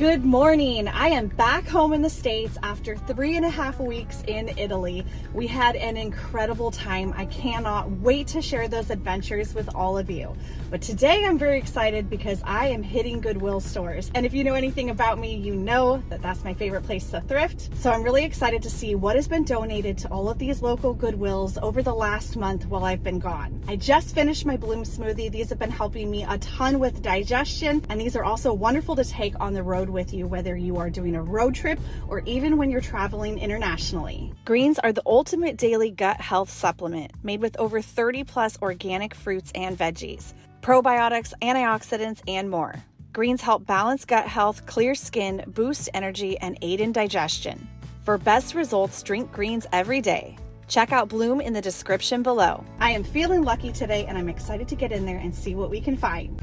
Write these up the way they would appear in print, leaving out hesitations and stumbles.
Good morning. I am back home in the States after 3.5 weeks in Italy. We had an incredible time. I cannot wait to share those adventures with all of you. But today I'm very excited because I am hitting Goodwill stores. And if you know anything about me, you know that that's my favorite place to thrift. So I'm really excited to see what has been donated to all of these local Goodwills over the last month while I've been gone. I just finished my Bloom smoothie. These have been helping me a ton with digestion, and these are also wonderful to take on the road with you, whether you are doing a road trip or even when you're traveling internationally. Greens are the ultimate daily gut health supplement made with over 30 plus organic fruits and veggies, probiotics, antioxidants, and more. Greens help balance gut health, clear skin, boost energy, and aid in digestion. For best results, drink greens every day. Check out Bloom in the description below. I am feeling lucky today, and I'm excited to get in there and see what we can find.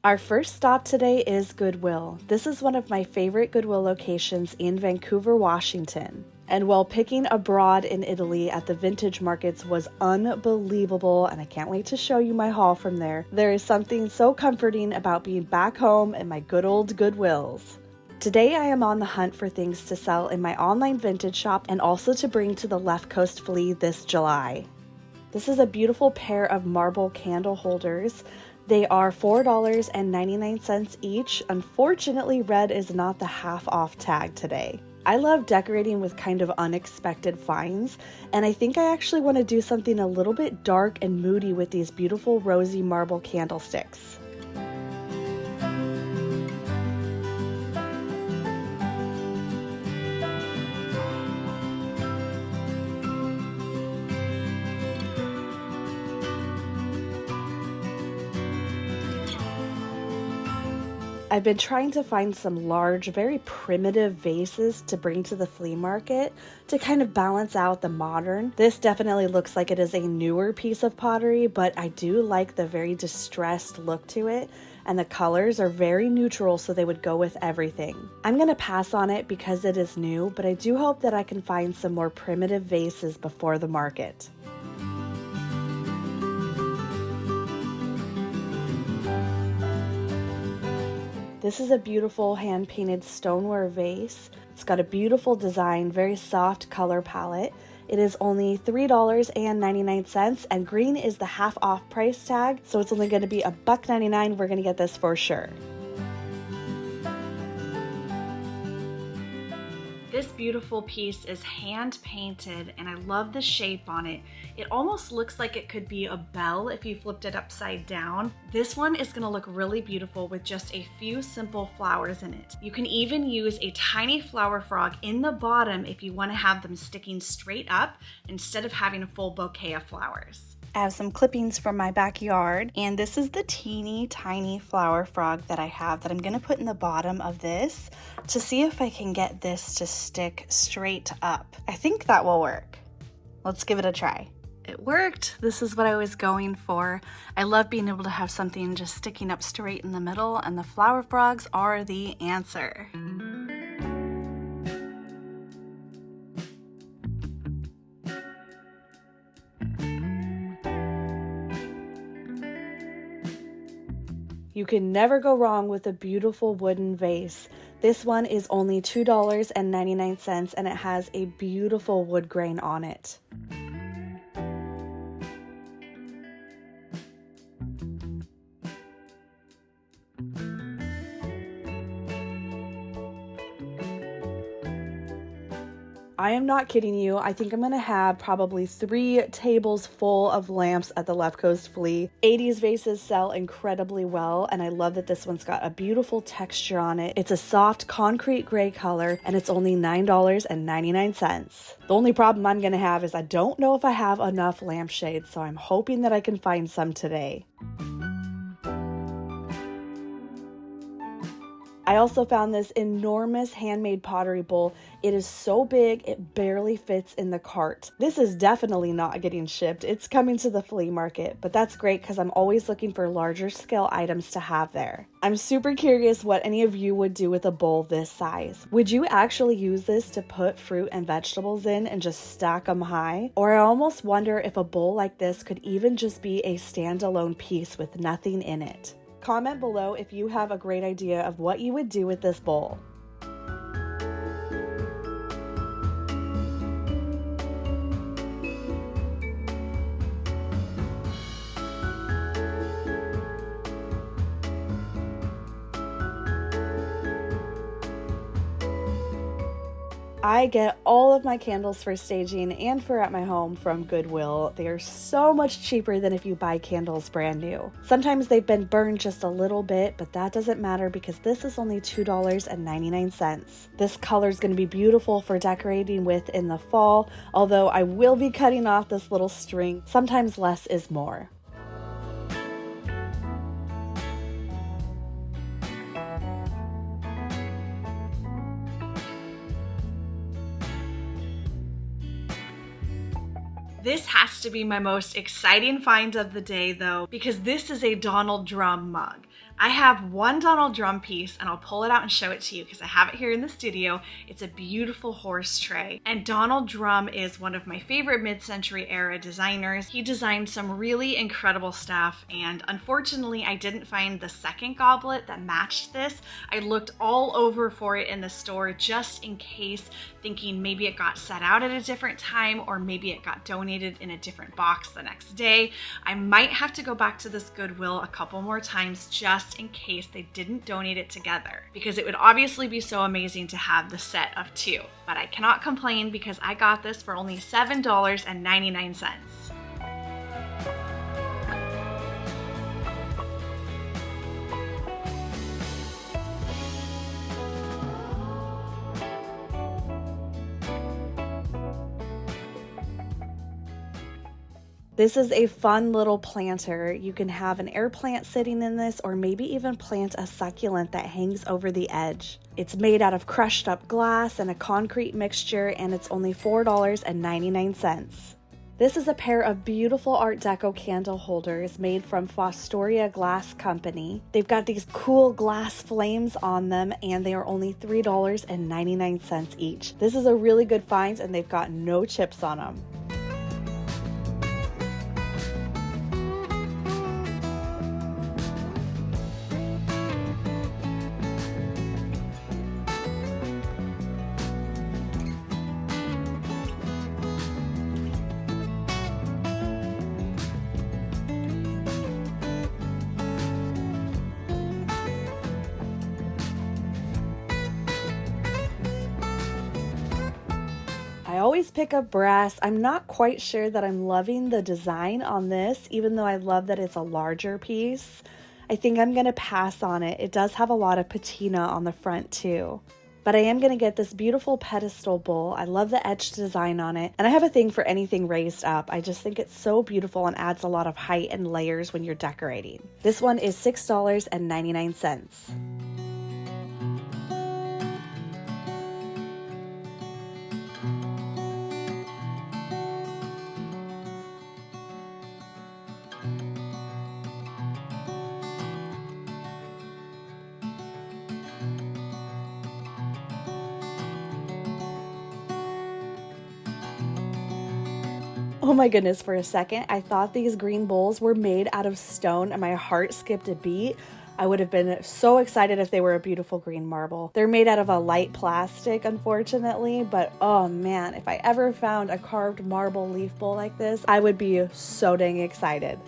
Our first stop today is Goodwill. This is one of my favorite Goodwill locations in Vancouver, Washington. And while picking abroad in Italy at the vintage markets was unbelievable, and I can't wait to show you my haul from there, there is something so comforting about being back home in my good old Goodwills. Today I am on the hunt for things to sell in my online vintage shop and also to bring to the COAST FLEA this July. This is a beautiful pair of marble candle holders. They are $4.99 each. Unfortunately, red is not the half off tag today. I love decorating with kind of unexpected finds, and I think I actually want to do something a little bit dark and moody with these beautiful rosy marble candlesticks. I've been trying to find some large, very primitive vases to bring to the flea market to kind of balance out the modern. This definitely looks like it is a newer piece of pottery, but I do like the very distressed look to it, and the colors are very neutral, so they would go with everything. I'm gonna pass on it because it is new, but I do hope that I can find some more primitive vases before the market. This is a beautiful hand-painted stoneware vase. It's got a beautiful design, very soft color palette. It is only $3.99, and green is the half off price tag, so it's only going to be $1.99. We're going to get this for sure. This beautiful piece is hand painted, and I love the shape on it. It almost looks like it could be a bell if you flipped it upside down. This one is gonna look really beautiful with just a few simple flowers in it. You can even use a tiny flower frog in the bottom if you wanna have them sticking straight up instead of having a full bouquet of flowers. I have some clippings from my backyard, and this is the teeny tiny flower frog that I have that I'm gonna put in the bottom of this to see if I can get this to stick straight up. I think that will work. Let's give it a try. It worked. This is what I was going for. I love being able to have something just sticking up straight in the middle, and the flower frogs are the answer. You can never go wrong with a beautiful wooden vase. This one is only $2.99, and it has a beautiful wood grain on it. I am not kidding you. I think I'm gonna have probably 3 tables full of lamps at the COAST FLEA. 80s vases sell incredibly well, and I love that this one's got a beautiful texture on it. It's a soft concrete gray color, and it's only $9.99. The only problem I'm gonna have is I don't know if I have enough lampshades, so I'm hoping that I can find some today. I also found this enormous handmade pottery bowl. It is so big, it barely fits in the cart. This is definitely not getting shipped. It's coming to the flea market, but that's great because I'm always looking for larger scale items to have there. I'm super curious what any of you would do with a bowl this size. Would you actually use this to put fruit and vegetables in and just stack them high? Or I almost wonder if a bowl like this could even just be a standalone piece with nothing in it. Comment below if you have a great idea of what you would do with this bowl. I get all of my candles for staging and for at my home from Goodwill. They are so much cheaper than if you buy candles brand new. Sometimes they've been burned just a little bit, but that doesn't matter because this is only $2.99. This color is going to be beautiful for decorating with in the fall, although I will be cutting off this little string. Sometimes less is more. This has to be my most exciting find of the day though, because this is a Donald Drum mug. I have one Donald Drum piece and I'll pull it out and show it to you because I have it here in the studio. It's a beautiful horse tray. And Donald Drum is one of my favorite mid-century era designers. He designed some really incredible stuff, and unfortunately I didn't find the second goblet that matched this. I looked all over for it in the store just in case, thinking maybe it got set out at a different time or maybe it got donated in a different box the next day. I might have to go back to this Goodwill a couple more times just in case they didn't donate it together, because it would obviously be so amazing to have the set of two. But I cannot complain because I got this for only $7.99. This is a fun little planter. You can have an air plant sitting in this, or maybe even plant a succulent that hangs over the edge. It's made out of crushed up glass and a concrete mixture, and it's only $4.99. This is a pair of beautiful Art Deco candle holders made from Fostoria Glass Company. They've got these cool glass flames on them, and they are only $3.99 each. This is a really good find, and they've got no chips on them. I always pick up brass. I'm not quite sure that I'm loving the design on this, even though I love that it's a larger piece. I think I'm going to pass on it. It does have a lot of patina on the front too. But I am going to get this beautiful pedestal bowl. I love the etched design on it, and I have a thing for anything raised up. I just think it's so beautiful and adds a lot of height and layers when you're decorating. This one is $6.99. Oh my goodness, for a second, I thought these green bowls were made out of stone and my heart skipped a beat. I would have been so excited if they were a beautiful green marble. They're made out of a light plastic, unfortunately, but oh man, if I ever found a carved marble leaf bowl like this, I would be so dang excited.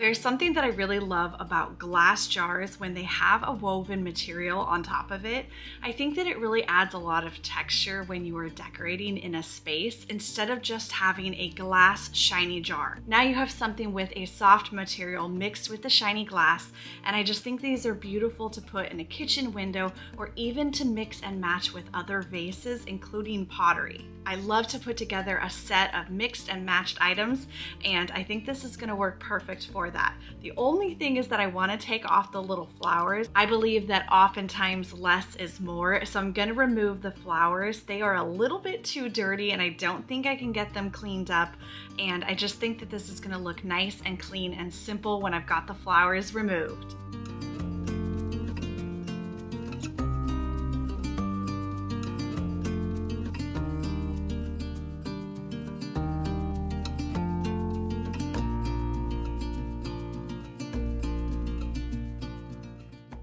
There's something that I really love about glass jars when they have a woven material on top of it. I think that it really adds a lot of texture when you are decorating in a space instead of just having a glass shiny jar. Now you have something with a soft material mixed with the shiny glass, and I just think these are beautiful to put in a kitchen window or even to mix and match with other vases, including pottery. I love to put together a set of mixed and matched items, and I think this is going to work perfect for that. The only thing is that I want to take off the little flowers. I believe that oftentimes less is more, so I'm going to remove the flowers. They are a little bit too dirty and I don't think I can get them cleaned up, and I just think that this is going to look nice and clean and simple when I've got the flowers removed.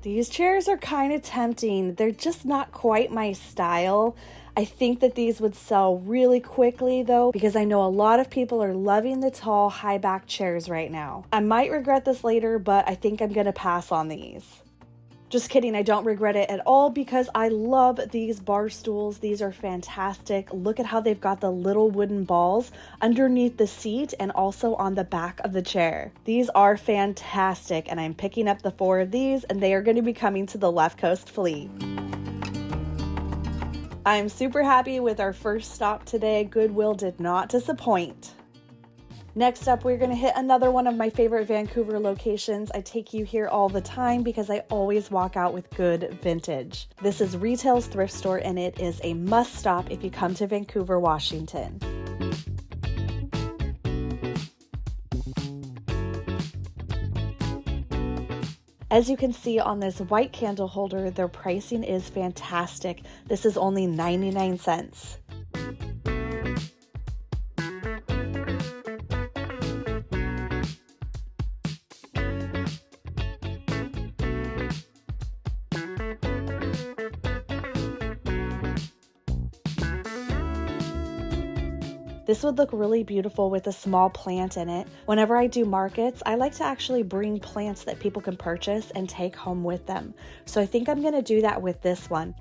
These chairs are kind of tempting. They're just not quite my style. I think that these would sell really quickly though, because I know a lot of people are loving the tall high back chairs right now. I might regret this later, but I think I'm gonna pass on these. Just kidding, I don't regret it at all because I love these bar stools. These are fantastic. Look at how they've got the little wooden balls underneath the seat and also on the back of the chair. These are fantastic, and I'm picking up the 4 of these, and they are going to be coming to the Left Coast Flea. I'm super happy with our first stop today. Goodwill did not disappoint. Next up, we're going to hit another one of my favorite Vancouver locations. I take you here all the time because I always walk out with good vintage. This is Retail's Thrift Store, and it is a must stop if you come to Vancouver, Washington. As you can see on this white candle holder, their pricing is fantastic. This is only 99 cents. This would look really beautiful with a small plant in it. Whenever I do markets, I like to actually bring plants that people can purchase and take home with them. So I think I'm going to do that with this one.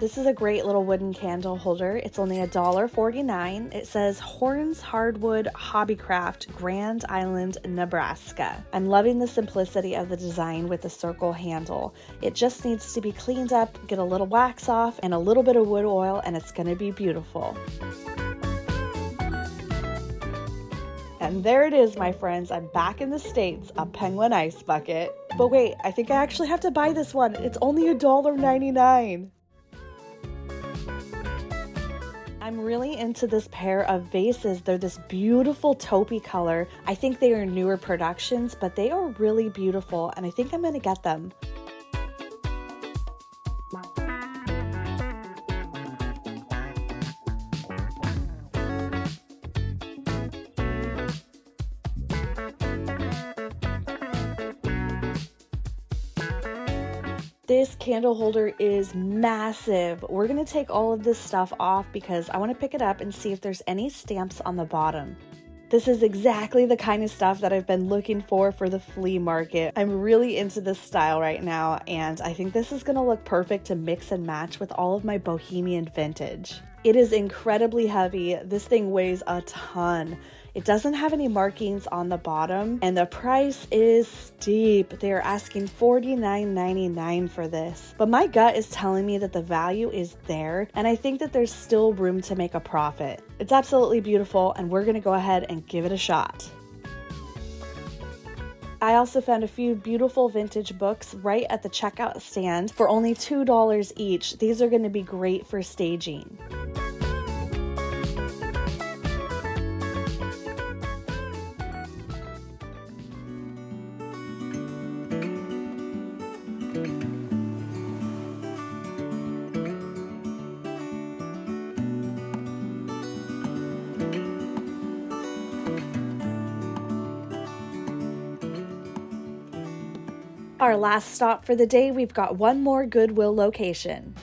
This is a great little wooden candle holder. It's only $1.49. It says Horns Hardwood Hobbycraft, Grand Island, Nebraska. I'm loving the simplicity of the design with the circle handle. It just needs to be cleaned up, get a little wax off, and a little bit of wood oil, and it's gonna be beautiful. And there it is, my friends. I'm back in the States, a penguin ice bucket. But wait, I think I actually have to buy this one. It's only $1.99. I'm really into this pair of vases. They're this beautiful taupey color. I think they are newer productions, but they are really beautiful, and I think I'm gonna get them. This candle holder is massive. We're gonna take all of this stuff off because I wanna pick it up and see if there's any stamps on the bottom. This is exactly the kind of stuff that I've been looking for the flea market. I'm really into this style right now, and I think this is gonna look perfect to mix and match with all of my bohemian vintage. It is incredibly heavy. This thing weighs a ton. It doesn't have any markings on the bottom, and the price is steep. They are asking $49.99 for this. But my gut is telling me that the value is there, and I think that there's still room to make a profit. It's absolutely beautiful, and we're gonna go ahead and give it a shot. I also found a few beautiful vintage books right at the checkout stand for only $2 each. These are going to be great for staging. Our last stop for the day, we've got one more Goodwill location.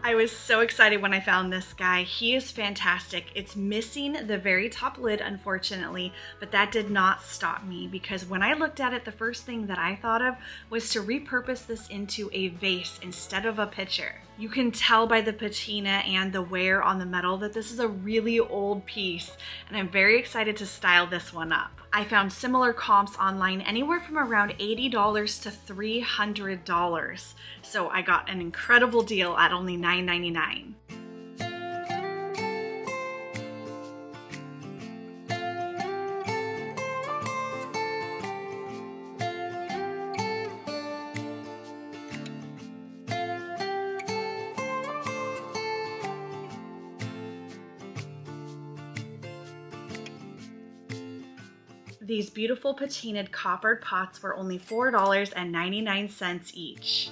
I was so excited when I found this guy. He is fantastic. It's missing the very top lid, unfortunately, but that did not stop me because when I looked at it, the first thing that I thought of was to repurpose this into a vase instead of a pitcher. You can tell by the patina and the wear on the metal that this is a really old piece, and I'm very excited to style this one up. I found similar comps online anywhere from around $80 to $300, so I got an incredible deal at only $9.99. These beautiful patinaed coppered pots were only $4.99 each.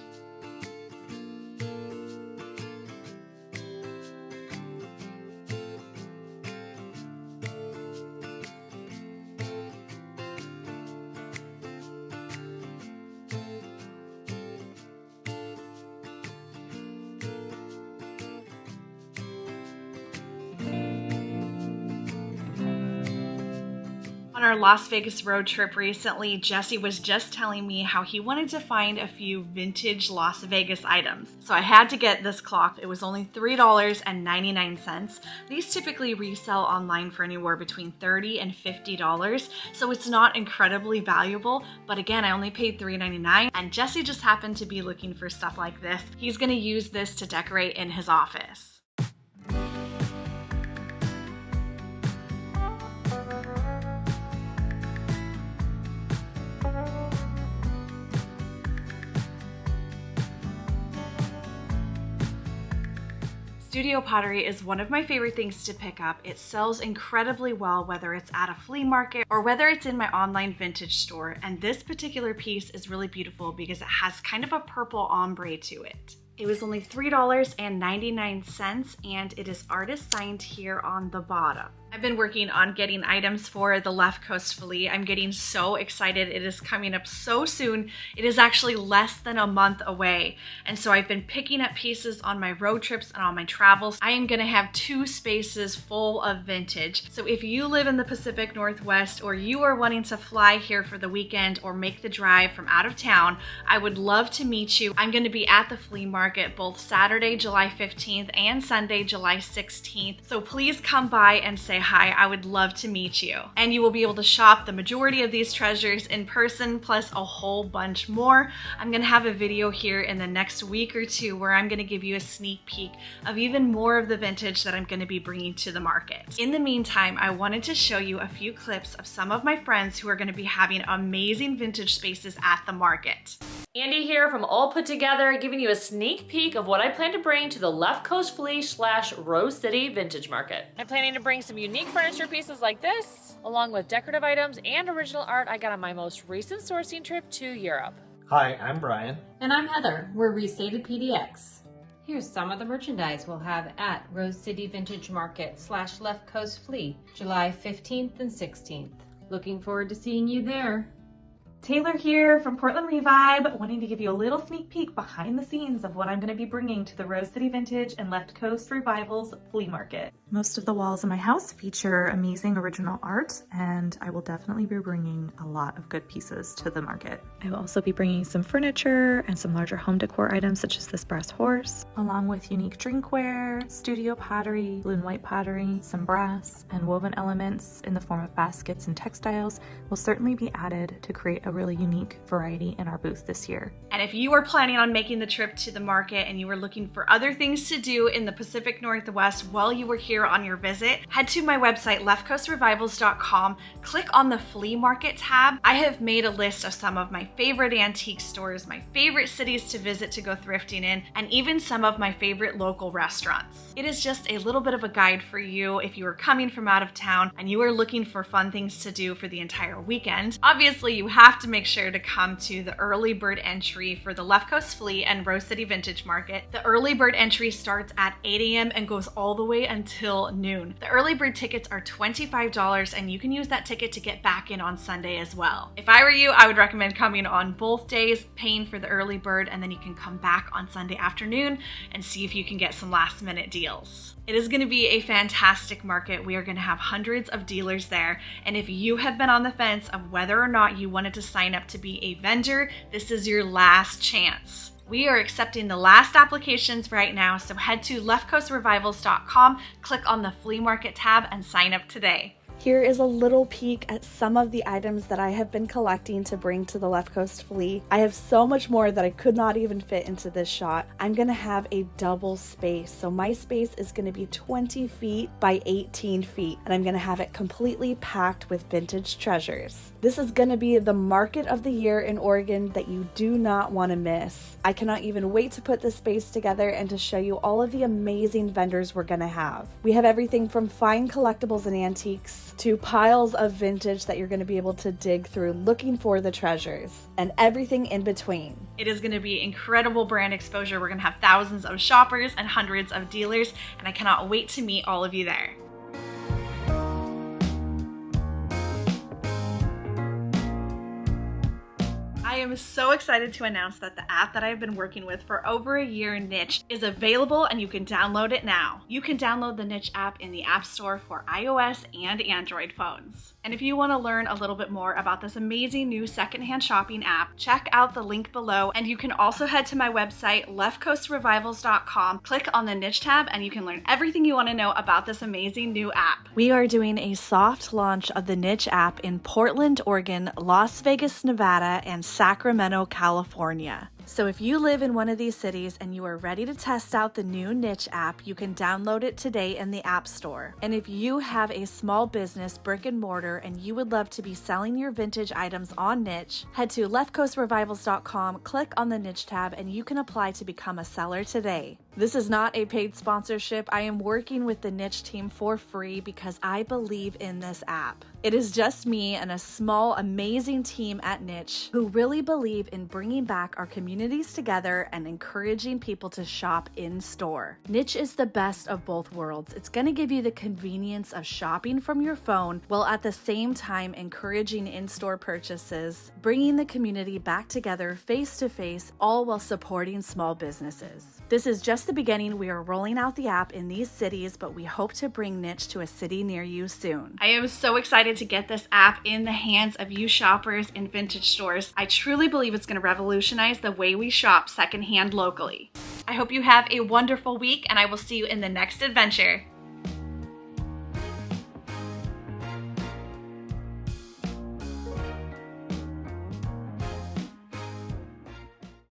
On our Las Vegas road trip recently, Jesse was just telling me how he wanted to find a few vintage Las Vegas items. So I had to get this clock. It was only $3.99. These typically resell online for anywhere between $30 and $50, so it's not incredibly valuable, but again, I only paid $3.99, and Jesse just happened to be looking for stuff like this. He's gonna use this to decorate in his office. Studio pottery is one of my favorite things to pick up. It sells incredibly well, whether it's at a flea market or whether it's in my online vintage store. And this particular piece is really beautiful because it has kind of a purple ombre to it. It was only $3.99 and it is artist signed here on the bottom. I've been working on getting items for the Left Coast Flea. I'm getting so excited. It is coming up so soon. It is actually less than a month away. And so I've been picking up pieces on my road trips and on my travels. I am gonna have 2 spaces full of vintage. So if you live in the Pacific Northwest or you are wanting to fly here for the weekend or make the drive from out of town, I would love to meet you. I'm gonna be at the flea market both Saturday, July 15th and Sunday, July 16th. So please come by and say hi. I would love to meet you. And you will be able to shop the majority of these treasures in person, plus a whole bunch more. I'm gonna have a video here in the next week or 2 where I'm gonna give you a sneak peek of even more of the vintage that I'm gonna be bringing to the market. In the meantime, I wanted to show you a few clips of some of my friends who are gonna be having amazing vintage spaces at the market. Andy here from All Put Together, giving you a sneak peek of what I plan to bring to the Left Coast Flea / Rose City Vintage Market. I'm planning to bring some unique furniture pieces like this, along with decorative items and original art I got on my most recent sourcing trip to Europe. Hi, I'm Brian. And I'm Heather. We're Restated PDX. Here's some of the merchandise we'll have at Rose City Vintage Market / Left Coast Flea, July 15th and 16th. Looking forward to seeing you there. Taylor here from Portland Revibe, wanting to give you a little sneak peek behind the scenes of what I'm going to be bringing to the Rose City Vintage and Left Coast Revival's flea market. Most of the walls in my house feature amazing original art, and I will definitely be bringing a lot of good pieces to the market. I will also be bringing some furniture and some larger home decor items such as this brass horse, along with unique drinkware, studio pottery, blue and white pottery, some brass, and woven elements in the form of baskets and textiles will certainly be added to create a really unique variety in our booth this year. And if you are planning on making the trip to the market and you are looking for other things to do in the Pacific Northwest while you were here on your visit, head to my website, leftcoastrevivals.com, click on the flea market tab. I have made a list of some of my favorite antique stores, my favorite cities to visit to go thrifting in, and even some of my favorite local restaurants. It is just a little bit of a guide for you if you are coming from out of town and you are looking for fun things to do for the entire weekend. Obviously, you have to make sure to come to the early bird entry for the Left Coast Flea and Rose City Vintage Market. The early bird entry starts at 8 a.m. and goes all the way until until noon. The early bird tickets are $25 and you can use that ticket to get back in on Sunday as well. If I were you, I would recommend coming on both days, paying for the early bird, and then you can come back on Sunday afternoon and see if you can get some last minute deals. It is going to be a fantastic market. We are going to have hundreds of dealers there, and if you have been on the fence of whether or not you wanted to sign up to be a vendor, this is your last chance. We are accepting the last applications right now, so head to leftcoastrevivals.com, click on the flea market tab, and sign up today. Here is a little peek at some of the items that I have been collecting to bring to the Left Coast Flea. I have so much more that I could not even fit into this shot. I'm going to have a double space. So my space is going to be 20 feet by 18 feet, and I'm going to have it completely packed with vintage treasures. This is going to be the market of the year in Oregon that you do not want to miss. I cannot even wait to put this space together and to show you all of the amazing vendors we're going to have. We have everything from fine collectibles and antiques to piles of vintage that you're going to be able to dig through looking for the treasures, and everything in between. It is going to be incredible brand exposure. We're going to have thousands of shoppers and hundreds of dealers, and I cannot wait to meet all of you there. I am so excited to announce that the app that I've been working with for over a year, NYTCH, is available and you can download it now. You can download the NYTCH app in the App Store for iOS and Android phones. And if you want to learn a little bit more about this amazing new secondhand shopping app, check out the link below, and you can also head to my website, leftcoastrevivals.com, click on the NYTCH tab, and you can learn everything you want to know about this amazing new app. We are doing a soft launch of the NYTCH app in Portland, Oregon, Las Vegas, Nevada, and Sacramento, California. So if you live in one of these cities and you are ready to test out the new NYTCH app, you can download it today in the App Store. And if you have a small business, brick and mortar, and you would love to be selling your vintage items on NYTCH, head to leftcoastrevivals.com, click on the NYTCH tab, and you can apply to become a seller today. This is not a paid sponsorship. I am working with the NYTCH team for free because I believe in this app. It is just me and a small, amazing team at NYTCH who really believe in bringing back our communities together and encouraging people to shop in store. NYTCH is the best of both worlds. It's going to give you the convenience of shopping from your phone while at the same time encouraging in-store purchases, bringing the community back together face to face, all while supporting small businesses. This is just the beginning. We are rolling out the app in these cities, but we hope to bring NYTCH to a city near you soon. I am so excited to get this app in the hands of you shoppers in vintage stores. I truly believe it's going to revolutionize the way we shop secondhand locally. I hope you have a wonderful week, and I will see you in the next adventure.